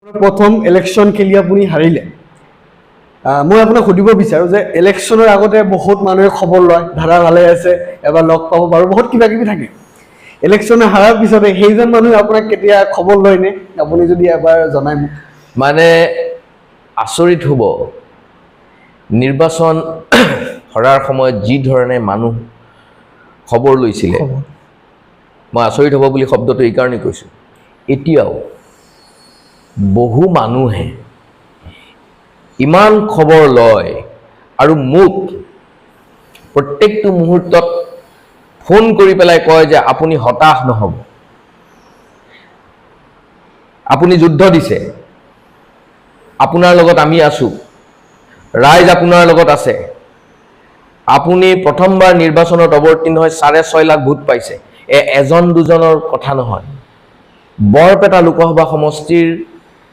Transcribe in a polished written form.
প্ৰথম ইলেকশ্যন খেলি আপুনি হাৰিলে মই আপোনাক সুধিব বিচাৰোঁ যে ইলেকশ্যনৰ আগতে বহুত মানুহে খবৰ লয় ধাৰা ভালে আছে এবাৰ লগ পাব পাৰোঁ বহুত কিবা কিবি থাকে ইলেকশ্যনে হাৰাৰ পিছতে সেইজন মানুহে আপোনাক কেতিয়া খবৰ লয়নে আপুনি যদি এবাৰ জনায় মোক মানে আচৰিত হ'ব নিৰ্বাচন হৰাৰ সময়ত যি ধৰণে মানুহ খবৰ লৈছিলে মই আচৰিত হ'ব বুলি শব্দটো এই কাৰণেই কৈছোঁ এতিয়াও বহু মানুহে ইমান খবৰ লয় আৰু মোক প্ৰত্যেকটো মুহূৰ্তত ফোন কৰি পেলাই কয় যে আপুনি হতাশ নহ'ব আপুনি যুদ্ধ দিছে আপোনাৰ লগত আমি আছোঁ ৰাইজ আপোনাৰ লগত আছে আপুনি প্ৰথমবাৰ নিৰ্বাচনত অৱতীৰ্ণ হৈ 6.5 লাখ ভোট পাইছে এজন দুজনৰ কথা নহয় বৰপেটা লোকসভা সমষ্টিৰ